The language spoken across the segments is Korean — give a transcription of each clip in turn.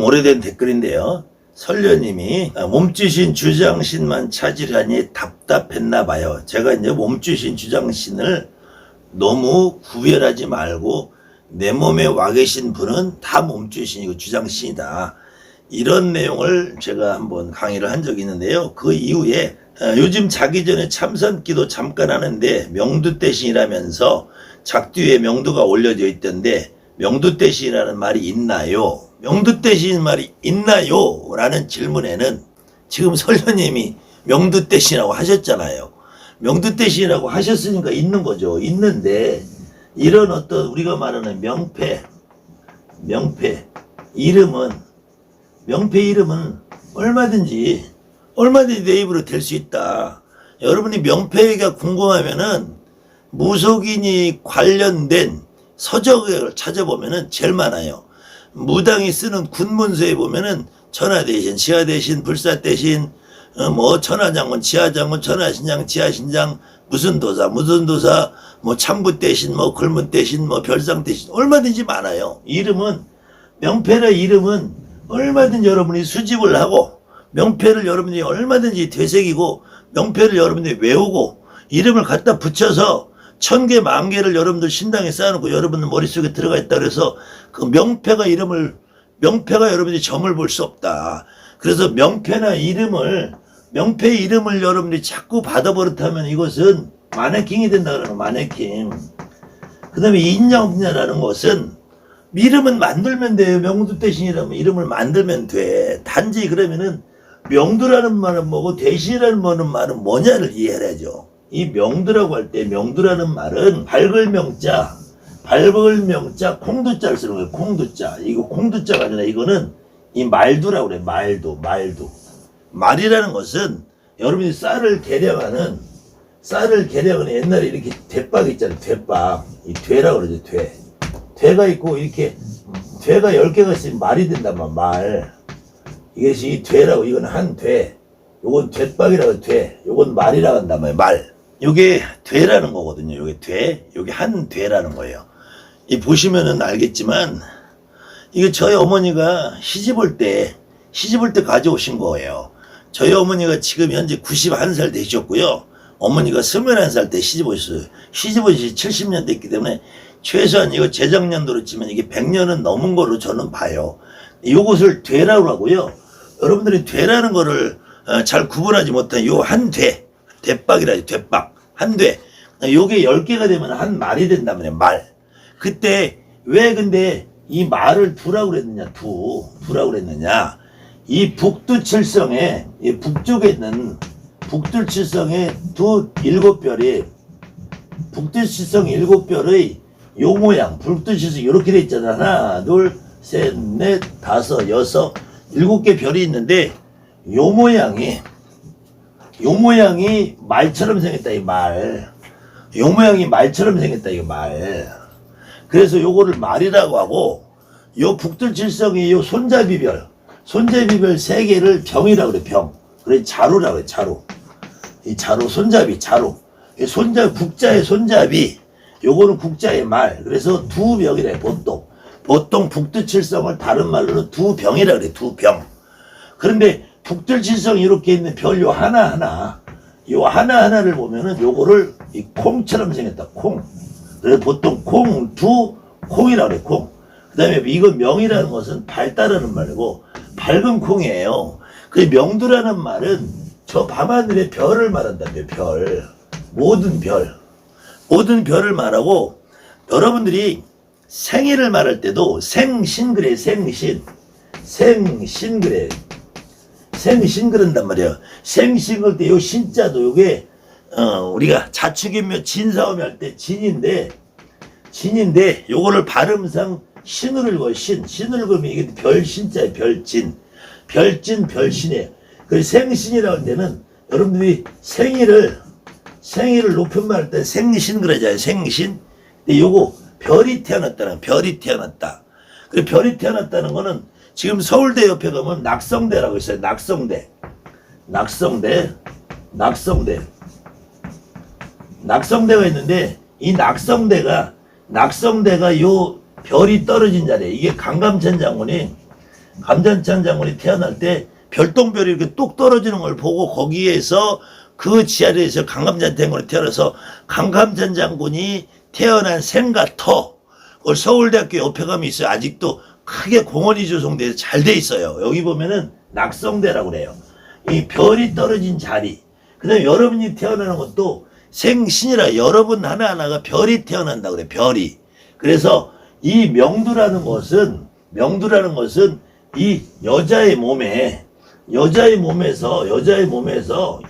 오래된 댓글인데요. 설녀님이 몸주신 주장신만 찾으려니 답답했나 봐요. 제가 이제 몸주신 주장신을 너무 구별하지 말고 내 몸에 와 계신 분은 다 몸주신이고 주장신이다. 이런 내용을 제가 한번 강의를 한 적이 있는데요. 그 이후에 요즘 자기 전에 참선기도 잠깐 하는데 명두대신이라면서 작두에 명두가 올려져 있던데 명두대신이라는 말이 있나요? 명두대신 말이 있나요? 라는 질문에는 지금 설녀님이 명두대신이라고 하셨잖아요. 명두대신이라고 하셨으니까 있는 거죠. 있는데 이런 어떤 우리가 말하는 명패 이름은 얼마든지 내 입으로 될 수 있다. 여러분이 명패가 궁금하면은 무속인이 관련된 서적을 찾아보면은 제일 많아요. 무당이 쓰는 군문서에 보면은 천하대신, 지하대신, 불사대신, 천하장군, 지하장군, 천하신장, 지하신장, 무슨 도사, 참부대신, 글문대신, 별상대신, 얼마든지 많아요. 명패나 이름은 얼마든지 여러분이 수집을 하고, 명패를 여러분이 얼마든지 되새기고, 명패를 여러분이 외우고, 이름을 갖다 붙여서 1000개, 10,000개를 여러분들 신당에 쌓아놓고 여러분들 머릿속에 들어가 있다 그래서 그 명패가 여러분들이 점을 볼 수 없다. 그래서 명패 이름을 여러분들이 자꾸 받아버릇하면 이것은 마네킹이 된다 그러는 마네킹. 그 다음에 인양분야라는 것은 이름은 만들면 돼요. 명두대신이라면 이름을 만들면 돼. 단지 그러면은 명두라는 말은 뭐고 대신이라는 말은 뭐냐를 이해해야죠. 이 명두라고 할 때 명두라는 말은 밝을 명자 콩두자를 쓰는 거예요. 콩두자. 이거 콩두자가 아니라 이거는 이 말두라고 그래. 말두. 말이라는 것은 여러분이 쌀을 계량하는 옛날에 이렇게 대박 있잖아요. 대박. 이 되라고 그러죠. 되가 있고 이렇게 되가 10개가 있으면 말이 된다만 말. 이것이 이 되라고. 이건 한 되. 요건 되박이라고 돼. 요건 말이라고 한다면 말. 요게 되라는 거거든요. 요게 돼. 요게 한 되라는 거예요. 이 보시면은 알겠지만 이게 저희 어머니가 시집올 때 가져오신 거예요. 저희 어머니가 지금 현재 91살 되셨고요. 어머니가 21살 때 시집 오셨어요. 시집 오시 70년 됐기 때문에 최소한 이거 재작년도로 치면 이게 100년은 넘은 거로 저는 봐요. 요것을 되라고 하고요. 여러분들이 되라는 거를 잘 구분하지 못한 요 한 되, 대박이라죠. 대박. 한 되. 요게 10개가 되면 한 말이 된다면 말. 그때 왜 근데 이 말을 두라고 그랬느냐? 두라고 그랬느냐? 이 북두칠성에 이 북쪽에 있는 북두칠성의 7별이 북두칠성 7별의 요 모양 북두칠성 이렇게 돼 있잖아. 하나, 둘, 셋, 넷, 다섯, 여섯, 7개 별이 있는데 요 모양이 말처럼 생겼다. 이 말. 요 모양이 말처럼 생겼다. 이 말. 그래서 요거를 말이라고 하고 요 북두칠성이 요 손잡이별 3개를 병이라고 그래. 병. 그래 자루라고 그래. 자루. 이 자루 손잡이 자루. 손잡이 국자의 손잡이. 요거는 국자의 말. 그래서 두병이래. 보통 북두칠성을 다른 말로는 두병이라고 그래. 두병. 그런데 북두칠성 이렇게 있는 별 요 하나하나를 보면은 요거를 이 콩처럼 생겼다. 콩. 그래서 보통 콩이라고 그래. 콩. 그 다음에 이건 명이라는 것은 밝다라는 말이고 밝은 콩이에요. 그 명두라는 말은 저 밤하늘의 별을 말한다며. 별. 모든 별을 말하고 여러분들이 생일을 말할 때도 생신 그래. 생신 그래. 생신 그런단 말이야. 생신 그럴 때 요 신자도 요게 우리가 자축인묘 진사오미 할 때 진인데 요거를 발음상 신을 읽어요. 신을 읽으면 이게 별신자예요. 별신이에요. 그래서 생신이라고 할 때는 여러분들이 생일을 높임말 할 때 생신 그러잖아요. 생신. 근데 요거 별이 태어났다. 그리고 별이 태어났다는 거는 지금 서울대 옆에 가면 낙성대라고 있어요. 낙성대가 있는데 이 낙성대가 요 별이 떨어진 자리에 이게 강감천 장군이 감전찬 장군이 태어날 때 별똥별이 이렇게 뚝 떨어지는 걸 보고 거기에서 그 지하에서 강감찬 장군이 태어나서 강감찬 장군이 태어난 생과 터, 그걸 서울대학교 옆에 가면 있어요. 아직도 크게 공원이 조성돼서 잘 돼 있어요. 여기 보면은 낙성대라고 그래요. 이 별이 떨어진 자리. 그 다음에 여러분이 태어나는 것도 생신이라 여러분 하나하나가 별이 태어난다 그래. 별이. 그래서 이 명두라는 것은 이 여자의 몸에서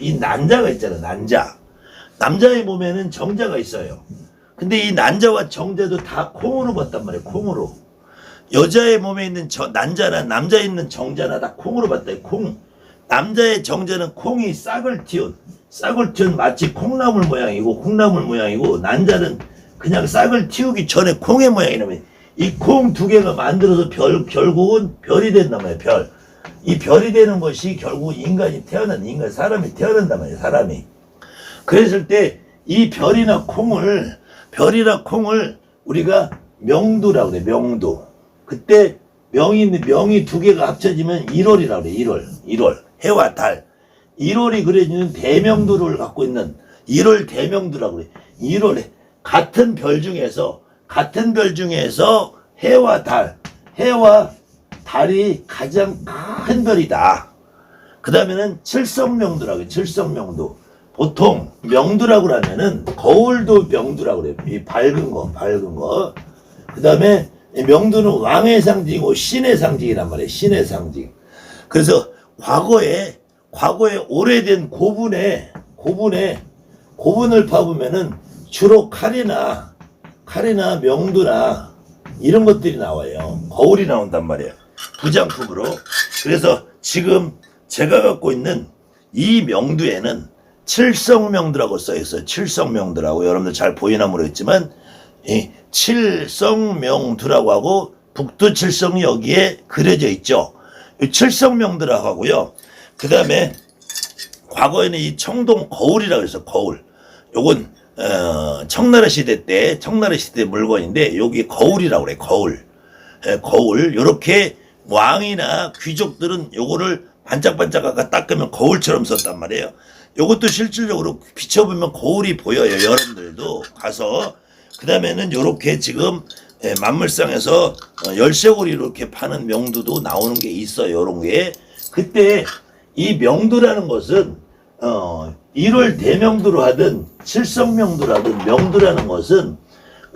이 난자가 있잖아. 난자. 남자의 몸에는 정자가 있어요. 근데 이 난자와 정자도 다 콩으로 봤단 말이에요. 콩으로. 여자의 몸에 있는 난자나 남자에 있는 정자나 다 콩으로 봤다. 콩. 남자의 정자는 콩이 싹을 틔운 마치 콩나물 모양이고 난자는 그냥 싹을 틔우기 전에 콩의 모양이라면 이 콩 두 개가 만들어서 결국은 별이 된단 말이에요. 별. 이 별이 되는 것이 결국 사람이 태어난단 말이에요. 사람이. 그랬을 때 이 별이나 콩을 우리가 명두라고 그래. 명두. 그때 명이 두 개가 합쳐지면 1월이라고 그래. 1월. 해와 달. 1월이 그려지는 대명두를 갖고 있는 1월 대명두라고 그래. 1월에 같은 별 중에서 해와 달이 가장 큰 별이다. 그 다음에는 칠성명두라고 해요. 칠성명두. 보통 명두라고 하면은 거울도 명두라고 그래요. 이 밝은 거. 그 다음에 명두는 왕의 상징이고 신의 상징이란 말이에요. 신의 상징. 그래서 과거에 오래된 고분을 파보면은 주로 칼이나 명두나 이런 것들이 나와요. 거울이 나온단 말이에요. 부장품으로. 그래서 지금 제가 갖고 있는 이 명두에는 칠성명두라고 써있어요. 칠성명두라고. 여러분들 잘 보이나 모르겠지만 이 칠성명두라고 하고 북두칠성이 여기에 그려져 있죠. 이 칠성명두라고 하고요. 그 다음에 과거에는 이 청동 거울이라고 해서 거울. 요건 청나라 시대 물건인데 여기 거울이라고 그래. 거울. 요렇게 왕이나 귀족들은 요거를 반짝반짝 아까 닦으면 거울처럼 썼단 말이에요. 요것도 실질적으로 비춰보면 거울이 보여요. 여러분들도 가서. 그 다음에는 요렇게 지금 만물상에서 열쇠고리 이렇게 파는 명두도 나오는 게 있어요. 요런 게. 그때 이 명두라는 것은 1월 대명두로 하든 칠성명두로 하든 명두라는 것은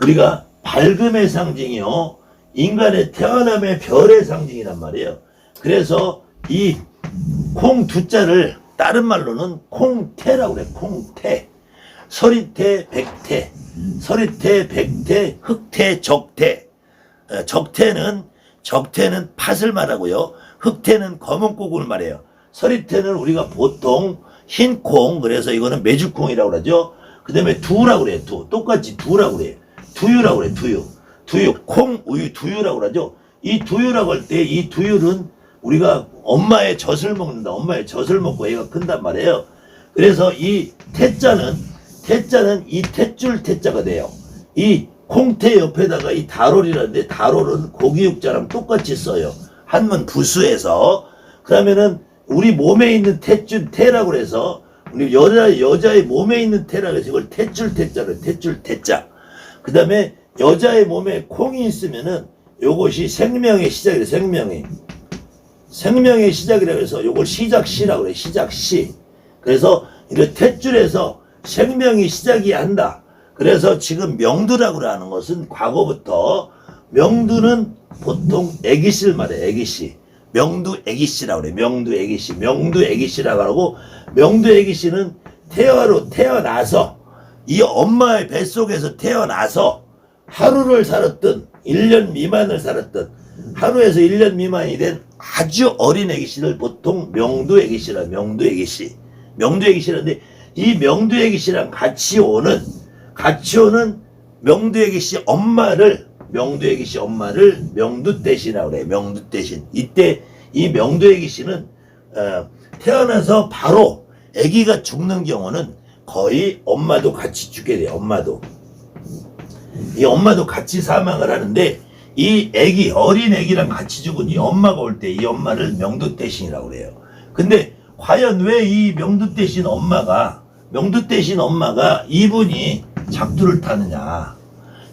우리가 밝음의 상징이요. 인간의 태어남의 별의 상징이란 말이에요. 그래서 이 콩 두자를 다른 말로는 콩태라고 그래. 콩태. 서리태, 백태. 흑태, 적태. 적태는 팥을 말하고요. 흑태는 검은 콩을 말해요. 서리태는 우리가 보통 흰 콩, 그래서 이거는 메주콩이라고 그러죠. 그 다음에 두라고 그래요. 똑같이 두라고 그래요. 두유라고 그래요. 두유. 콩, 우유, 두유라고 그러죠. 이 두유라고 할 때 이 두유는 우리가 엄마의 젖을 먹는다. 엄마의 젖을 먹고 애가 큰단 말이에요. 그래서 이 태자는 이 탯줄 태자가 돼요. 이 콩태 옆에다가 이 다롤이라는데 다롤은 고기육자랑 똑같이 써요. 한문 부수에서. 그러면은 우리 몸에 있는 태라고 그래서 우리 여자의 몸에 있는 태라고 해서 이걸 탯줄 태자를 탯줄 태자. 그 다음에 여자의 몸에 콩이 있으면은 요것이 생명의 시작이래. 생명의 시작이라고 해서 요걸 시작시라고 그래. 시작시. 그래서 이런 탯줄에서 생명이 시작이 한다. 그래서 지금 명두라고 하는 것은 과거부터 명두는 보통 애기씨를 말해. 애기씨. 명두 애기씨라고 그래. 명두 애기씨라고 하고, 명두 애기씨는 태어나서 이 엄마의 뱃속에서 태어나서 하루를 살았든 1년 미만을 살았든 하루에서 1년 미만이 된 아주 어린 애기씨를 보통 명두 애기씨라. 명두 애기씨라는데 이 명두 애기씨랑 같이 오는 명두 애기씨 엄마를 명두 대신이라고 그래. 명두 대신. 이때 이 명두 애기씨는 태어나서 바로 애기가 죽는 경우는 거의 엄마도 같이 죽게 돼. 엄마도 같이 사망을 하는데 이 애기, 어린 애기랑 같이 죽은 이 엄마가 올 때 이 엄마를 명두대신이라고 그래요. 근데 과연 왜 이 명두대신 엄마가 이분이 작두를 타느냐?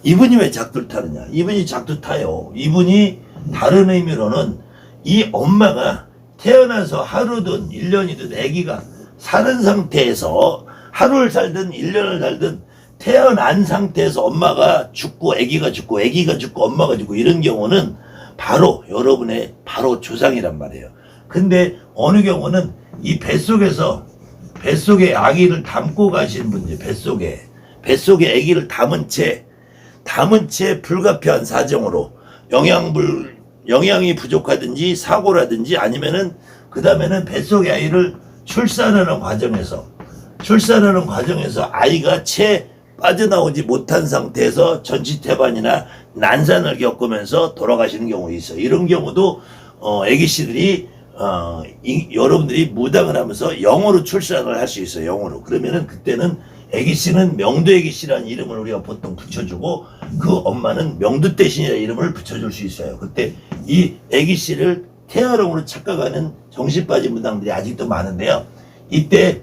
이분이 왜 작두를 타느냐? 이분이 작두 타요. 이분이 다른 의미로는 이 엄마가 태어나서 하루든 1년이든 아기가 사는 상태에서 하루를 살든 1년을 살든 태어난 상태에서 엄마가 죽고 아기가 죽고 엄마가 죽고 이런 경우는 바로 여러분의 바로 조상이란 말이에요. 근데 어느 경우는 이 뱃속에 아기를 담고 가신 분들, 뱃속에 아기를 담은 채 불가피한 사정으로 영양이 부족하든지 사고라든지 아니면은 그 다음에는 뱃속의 아이를 출산하는 과정에서 아이가 채 빠져나오지 못한 상태에서 전치태반이나 난산을 겪으면서 돌아가시는 경우가 있어요. 이런 경우도 애기씨들이 여러분들이 무당을 하면서 영어로 출산을 할 수 있어요. 영어로. 그러면은 그때는 애기씨는 명두애기씨라는 이름을 우리가 보통 붙여주고 그 엄마는 명두대신이라는 이름을 붙여줄 수 있어요. 그때 이 애기씨를 태아령으로 착각하는 정신 빠진 무당들이 아직도 많은데요. 이때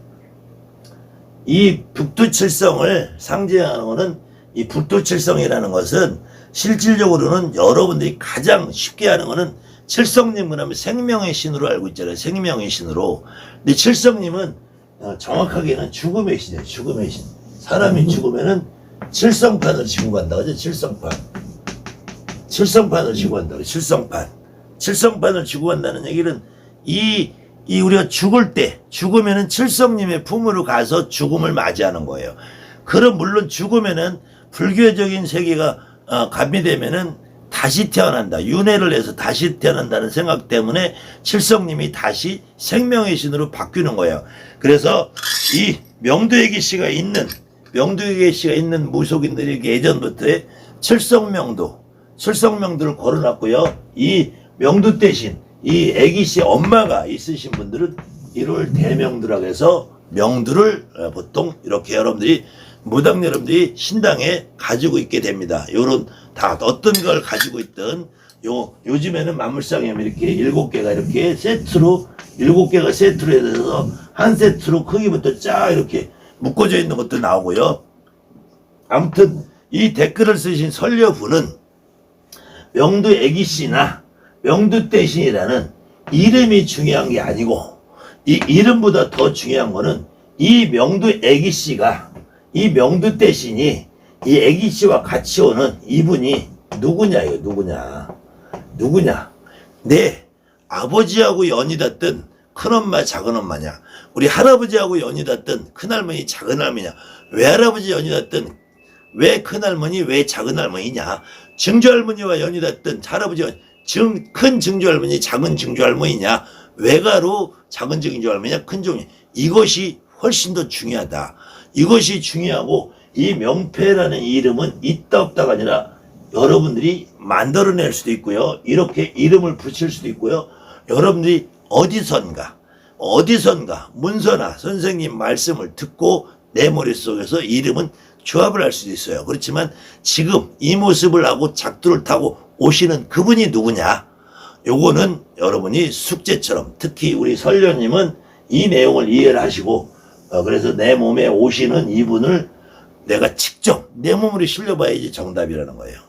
이 북두칠성을 상징하는 것은 이 북두칠성이라는 것은 실질적으로는 여러분들이 가장 쉽게 하는 것은 칠성님은 하면 생명의 신으로 알고 있잖아요. 생명의 신으로. 근데 칠성님은 정확하게는 죽음의 신이에요. 죽음의 신. 사람이 죽으면은 칠성판을 지고 간다. 그죠? 칠성판을 지고 간다. 칠성판을 지고 간다는 얘기는 이 우리가 죽으면은 칠성님의 품으로 가서 죽음을 맞이하는 거예요. 그럼 물론 죽으면은 불교적인 세계가 가미되면은 다시 태어난다. 윤회를 해서 다시 태어난다는 생각 때문에 칠성님이 다시 생명의 신으로 바뀌는 거예요. 그래서 이 명두애기 씨가 있는 무속인들이 예전부터의 칠성명두를 걸어놨고요. 이 명두 대신 이 애기 씨 엄마가 있으신 분들은 1월 대명두라고 해서 명두를 보통 이렇게 무당 여러분들이 신당에 가지고 있게 됩니다. 요런 다 어떤 걸 가지고 있든 요즘에는 만물상에 이렇게 7개가 이렇게 세트로 7개가 세트로 해서 한 세트로 크기부터 쫙 이렇게 묶어져 있는 것도 나오고요. 아무튼 이 댓글을 쓰신 선녀분은 명두 애기씨나 명두 대신이라는 이름이 중요한 게 아니고 이 이름보다 더 중요한 거는 이 명두 애기씨가 이 명두 대신이 이 애기씨와 같이 오는 이분이 누구냐 이거 누구냐 내 아버지하고 연이 닿던 큰엄마 작은엄마냐 우리 할아버지하고 연이 닿던 큰할머니 작은할머니냐 외할아버지 연이 닿던 왜 큰할머니 왜 작은할머니냐 증조할머니와 연이 닿던 할아버지 큰 증조할머니 작은 증조할머니냐 외가로 작은 증조할머니냐 큰 증조 이것이 훨씬 더 중요하다. 이것이 중요하고 이 명패라는 이름은 있다 없다가 아니라 여러분들이 만들어낼 수도 있고요. 이렇게 이름을 붙일 수도 있고요. 여러분들이 어디선가 문서나 선생님 말씀을 듣고 내 머릿속에서 이름은 조합을 할 수도 있어요. 그렇지만 지금 이 모습을 하고 작두를 타고 오시는 그분이 누구냐? 요거는 여러분이 숙제처럼 특히 우리 선녀님은 이 내용을 이해를 하시고 그래서 내 몸에 오시는 이분을 내가 직접 내 몸으로 실려봐야지 정답이라는 거예요.